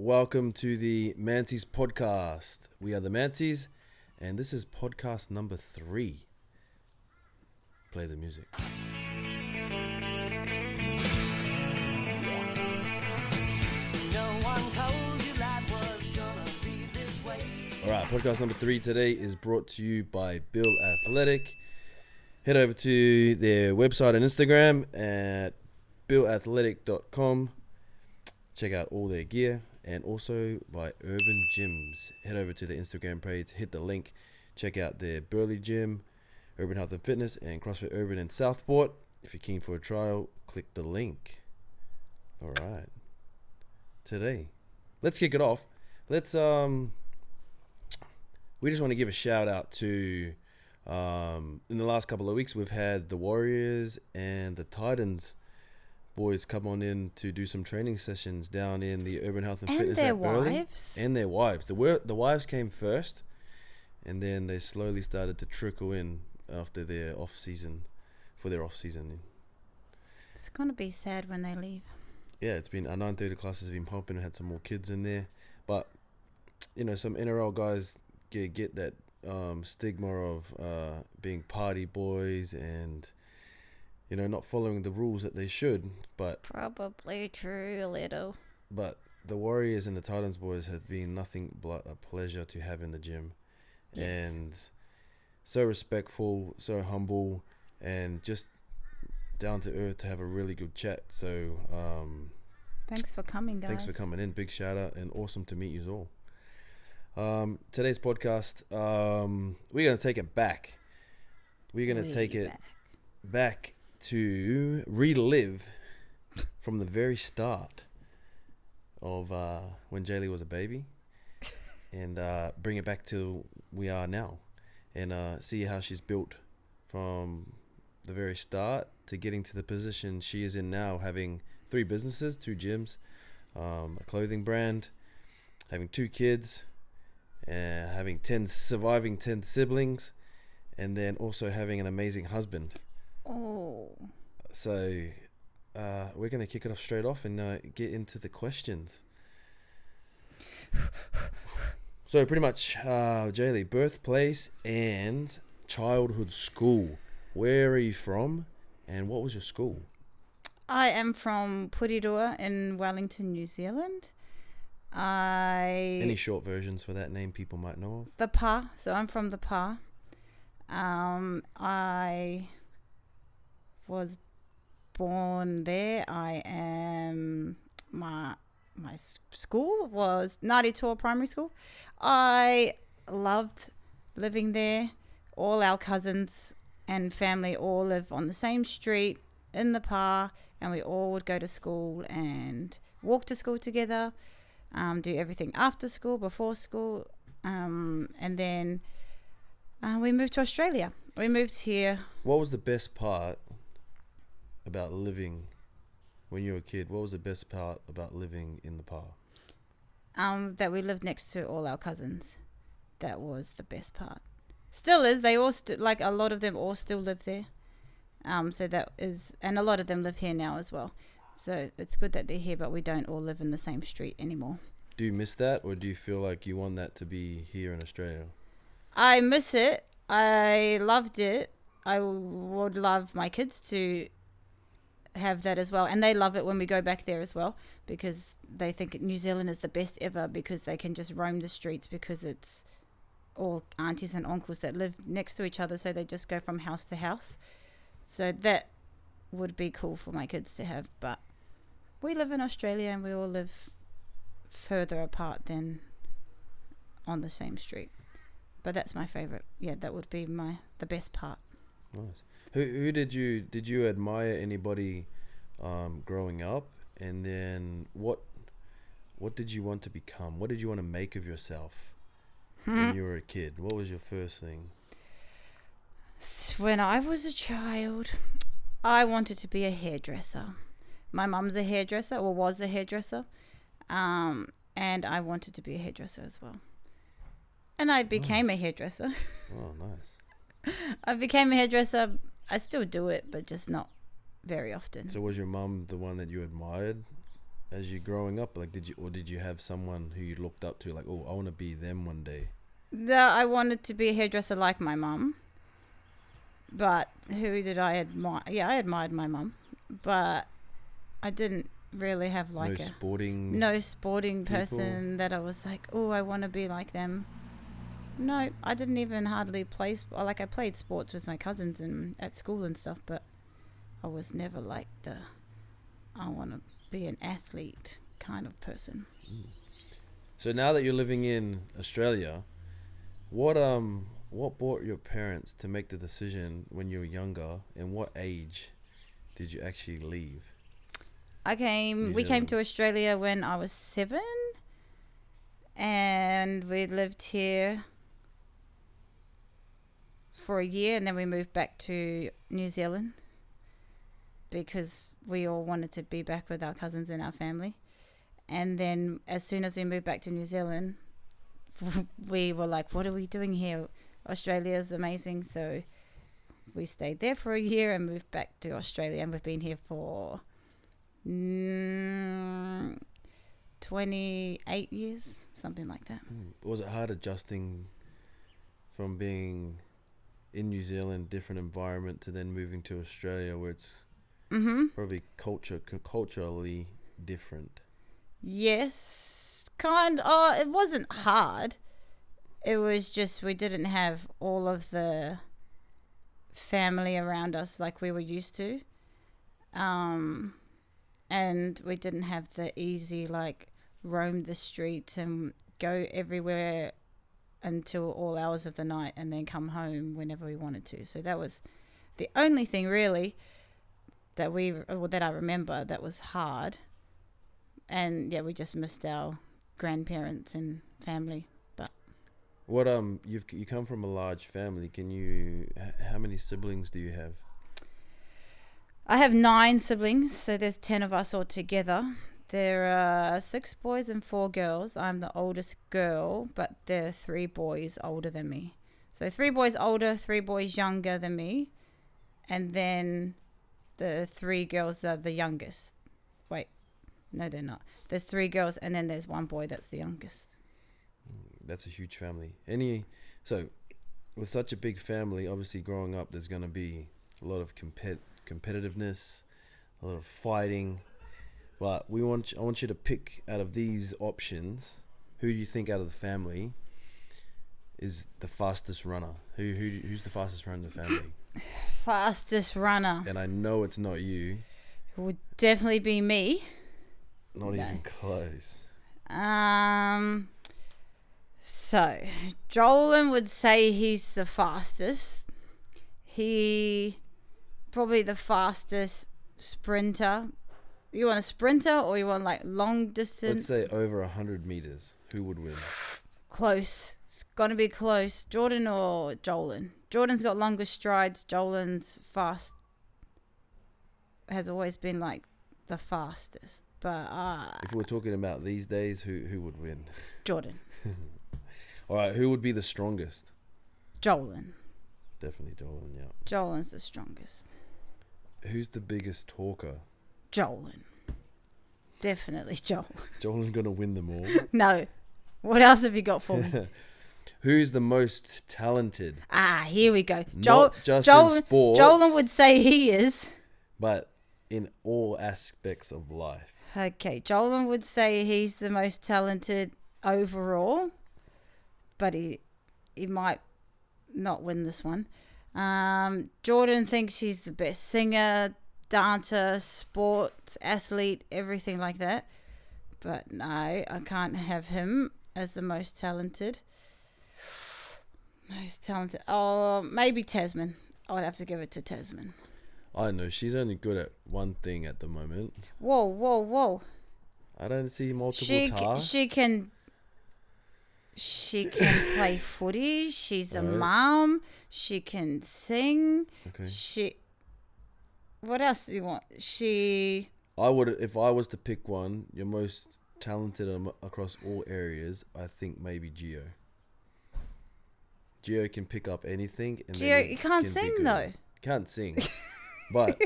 welcome to the Mansy's podcast. We are the Mansys, and this is podcast number 3. Play the music. Alright, podcast number 3 today is brought to you by Bill Athletic. Head over to their website and Instagram at billathletic.com. Check out all their gear, and also by Urban Gyms. Head over to the Instagram page, hit the link, check out their Burley Gym, Urban Health and Fitness, and CrossFit Urban in Southport. If you're keen for a trial, click the link. Alright. Today, let's kick it off. We just want to give a shout out to, in the last couple of weeks, we've had the Warriors and the Titans boys come on in to do some training sessions down in the Urban Health and Fitness at Burley. And their wives. The wives came first, and then they slowly started to trickle in after their off season. It's gonna be sad when they leave. Yeah, it's been our 9:30 class has been pumping. Had some more kids in there, but you know, some NRL guys get that stigma of being party boys and, you know, not following the rules that they should. But Probably true, a little. But the Warriors and the Titans boys have been nothing but a pleasure to have in the gym. Yes. And so respectful, so humble, and just down to earth to have a really good chat. So thanks for coming, guys. thanks for coming in. Big shout out, and awesome to meet you all. Today's podcast, we're going to take it back. We're going to take it back to relive from the very start of when Jaylee was a baby, and bring it back to we are now, and see how she's built from the very start to getting to the position she is in now, having 3 businesses, 2 gyms, a clothing brand, having 2 kids, having 10 siblings, and then also having an amazing husband. Oh. So we're going to kick it off straight off and get into the questions. So pretty much, Jaylee, birthplace and childhood school. Where are you from, and what was your school? I am from Purirua in Wellington, New Zealand. Any short versions for that name people might know of? The Pa. So I'm from the Pa. I was born there. My school was Ngāti Toa Primary School. I loved living there. All our cousins and family all live on the same street in the Pa, and we all would go to school and walk to school together, do everything after school, before school, and then we moved to Australia. We moved here. What was the best part about living when you were a kid? What was the best part about living in the Pa? That we lived next to all our cousins. That was the best part. Still is. They all like a lot of them all still live there. So that is, and a lot of them live here now as well. So it's good that they're here, but we don't all live in the same street anymore. Do you miss that, or do you feel like you want that to be here in Australia? I miss it. I loved it. I would love my kids to have that as well, and they love it when we go back there as well, because they think New Zealand is the best ever, because they can just roam the streets, because it's all aunties and uncles that live next to each other, so they just go from house to house. So that would be cool for my kids to have, but we live in Australia and we all live further apart than on the same street. But that's my favorite. Yeah, that would be the best part. Nice. Who did you admire anybody growing up, and then what did you want to become? What did you want to make of yourself when you were a kid? What was your first thing? When I was a child, I wanted to be a hairdresser. My mum's a hairdresser, or was a hairdresser, and I wanted to be a hairdresser as well. And I became a hairdresser. Oh, nice. I became a hairdresser. I still do it, but just not very often. So was your mum the one that you admired as you growing up? Like, did you have someone who you looked up to? Like, oh, I want to be them one day. I wanted to be a hairdresser like my mum. But who did I admire? Yeah, I admired my mum. But I didn't really have like no sporting person that I was like, oh, I want to be like them. No, I didn't even hardly play. Like, I played sports with my cousins and at school and stuff, but I was never like I want to be an athlete kind of person. So now that you're living in Australia, what brought your parents to make the decision when you were younger, and what age did you actually leave? We came to Australia when I was 7, and we lived here for a year, and then we moved back to New Zealand because we all wanted to be back with our cousins and our family. And then as soon as we moved back to New Zealand, we were like, what are we doing here? Australia's amazing. So we stayed there for a year and moved back to Australia, and we've been here for 28 years, something like that. Was it hard adjusting from being in New Zealand, different environment, to then moving to Australia, where it's probably culturally different? Yes, it wasn't hard. It was just we didn't have all of the family around us like we were used to. And we didn't have the easy, like, roam the streets and go everywhere until all hours of the night and then come home whenever we wanted to. So that was the only thing really that I remember that was hard. And yeah, we just missed our grandparents and family. But what you come from a large family. How many siblings do you have? I have 9 siblings, so there's 10 of us all together. There are 6 boys and 4 girls. I'm the oldest girl, but there are 3 boys older than me. So 3 boys older, 3 boys younger than me, and then the 3 girls are the youngest. Wait, no, they're not. There's 3 girls, and then there's 1 boy that's the youngest. That's a huge family. So with such a big family, obviously growing up, there's going to be a lot of competitiveness, a lot of fighting. But I want you to pick out of these options, who do you think out of the family is the fastest runner? Who's the fastest runner in the family? Fastest runner. And I know it's not you. It would definitely be me. Not even close. So Jolan would say he's the fastest. He probably the fastest sprinter. You want a sprinter or you want like long distance? Let's say over 100 meters. Who would win? Close. It's gonna be close. Jordan or Jolan? Jordan's got longer strides. Jolan's fast. Has always been like the fastest. But if we're talking about these days, who would win? Jordan. All right, who would be the strongest? Jolan. Definitely Jolan, yeah. Jolan's the strongest. Who's the biggest talker? Jolan. Definitely Jolan. Jolan's going to win them all. No. What else have you got for me? Who's the most talented? Here we go. Not just in sports. Jolan would say he is. But in all aspects of life. Okay, Jolan would say he's the most talented overall. But he might not win this one. Jordan thinks he's the best singer, dancer, sports, athlete, everything like that. But no, I can't have him as the most talented. Oh, maybe Tasman. I would have to give it to Tasman. I know, she's only good at one thing at the moment. Whoa. I don't see multiple tasks. She can play footy. She's a mom. She can sing. Okay. What else do you want? If I was to pick one, your most talented across all areas, I think maybe Gio. Gio can pick up anything. And Gio, you can't sing though. Can't sing. But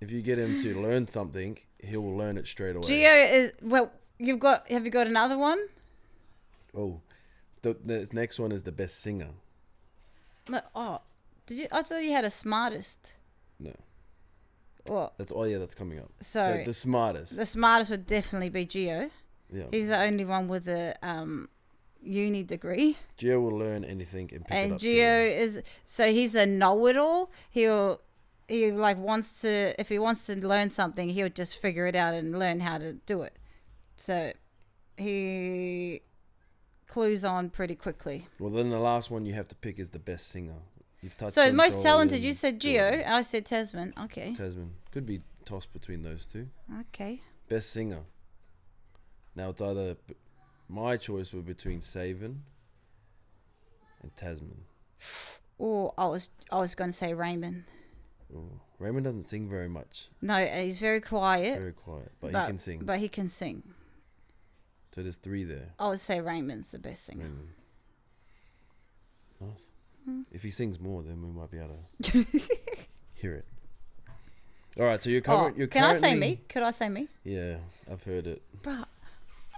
if you get him to learn something, he will learn it straight away. Gio is have you got another one? Oh, the next one is the best singer. No, oh, did you? I thought you had a smartest. No, Well, that's coming up. so the smartest. the smartest would definitely be Gio. Yeah, He's the only one with a uni degree. Gio will learn anything and pick it And up. straight away. He's a know-it-all. He like wants to, if he wants to learn something, he'll just figure it out and learn how to do it. So he clues on pretty quickly. Well, then the last one you have to pick is the best singer. You've touched So on most Joel talented, and you said Jordan. Gio. I said Tasman. Okay. Tasman. Could be tossed between those two. Okay. Best singer. Now it's either my choice were between Savan and Tasman. Oh, I was going to say Raymond. Ooh. Raymond doesn't sing very much. No, he's very quiet. Very quiet, but he can sing. But he can sing. So there's 3 there. I would say Raymond's the best singer. Raymond. Nice. If he sings more, then we might be able to hear it. All right, so you're currently. Can I say me? Could I say me? Yeah, I've heard it. Bro,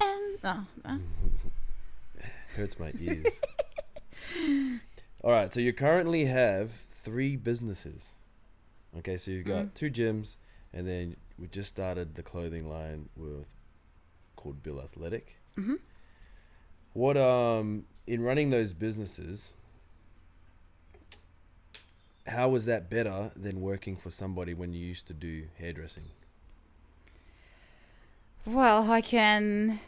and no. Hurts my ears. All right, so you currently have 3 businesses. Okay, so you've got 2 gyms, and then we just started the clothing line called Bill Athletic. Mm-hmm. What in running those businesses, how was that better than working for somebody when you used to do hairdressing? Well, I can,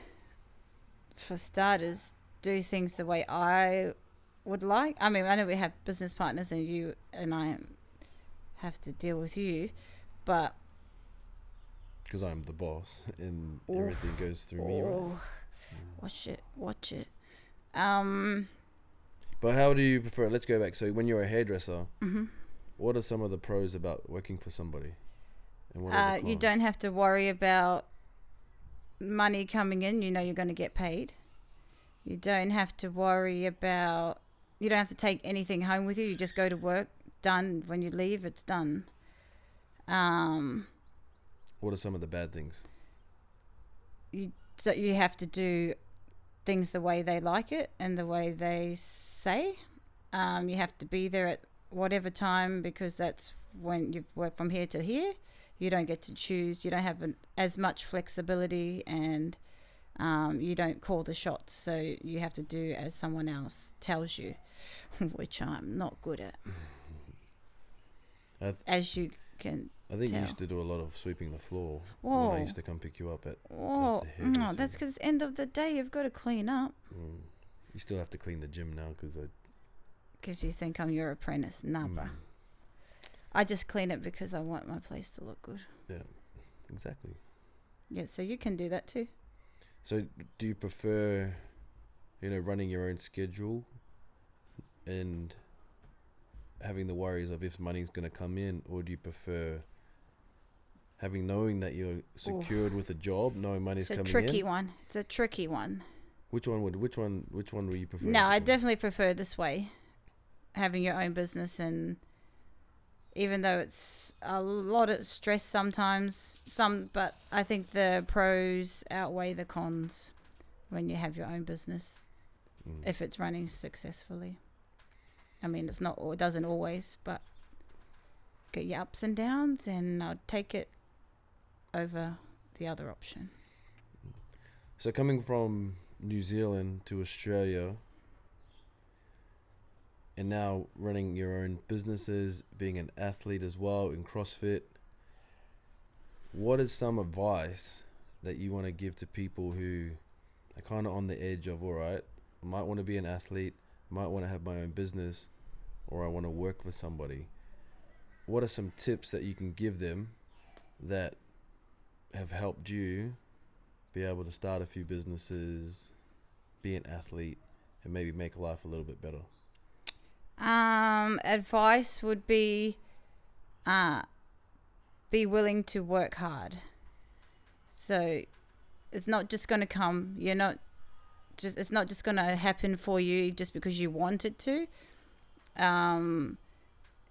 for starters, do things the way I would like. I mean, I know we have business partners, and you and I have to deal with you, but Because I'm the boss and everything goes through me, right? Watch it. But how do you prefer it? Let's go back. So when you're a hairdresser, what are some of the pros about working for somebody? And what are the you cons? don't have to worry about money coming in. You know you're going to get paid. You don't have to worry about. You don't have to take anything home with you. You just go to work. Done. When you leave, it's done. What are some of the bad things? You have to do things the way they like it and the way they say. You have to be there at whatever time, because that's when you've worked from here to here. You don't get to choose. You don't have as much flexibility, and you don't call the shots. So you have to do as someone else tells you, which I'm not good at. As you can I think tell. you used to do a lot of sweeping the floor Whoa. when I used to come pick you up at Oh, the no, hairdressing. that's because end of the day you've got to clean up. You still have to clean the gym now because Because you think I'm your apprentice. Nah, bruh. I just clean it because I want my place to look good. yeah, exactly. Yeah, so you can do that too. So do you prefer, running your own schedule and having the worries of if money's going to come in, or do you prefer knowing that you're secured with a job, knowing money's coming in? It's a tricky one. It's a tricky one. Which one would you prefer? No, I definitely prefer this way. Having your own business, and even though it's a lot of stress sometimes, but I think the pros outweigh the cons when you have your own business, if it's running successfully. I mean, it doesn't always, but get your ups and downs, and I'll take it over the other option. So coming from New Zealand to Australia, and now running your own businesses, being an athlete as well in CrossFit, what is some advice that you want to give to people who are kind of on the edge of, all right, I might want to be an athlete, might want to have my own business, or I want to work for somebody? What are some tips that you can give them that have helped you be able to start a few businesses, be an athlete, and maybe make life a little bit better? Advice would be willing to work hard. So it's not just going to come. It's not just going to happen for you just because you want it to.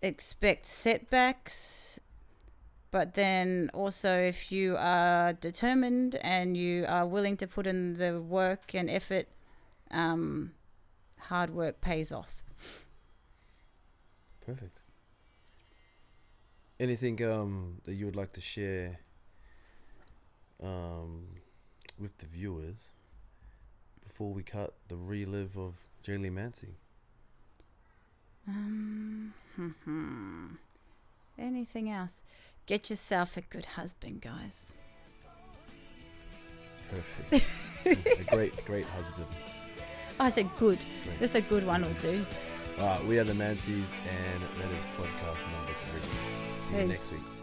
Expect setbacks, But then also, if you are determined and you are willing to put in the work and effort, hard work pays off. Perfect. Anything that you would like to share with the viewers before we cut the relive of Jaylee Mansy? Anything else? Get yourself a good husband, guys. Perfect. A great husband. I said good. Great. Just a good one will do. All right, we are the Mansys, and that is podcast number 3. See you next week.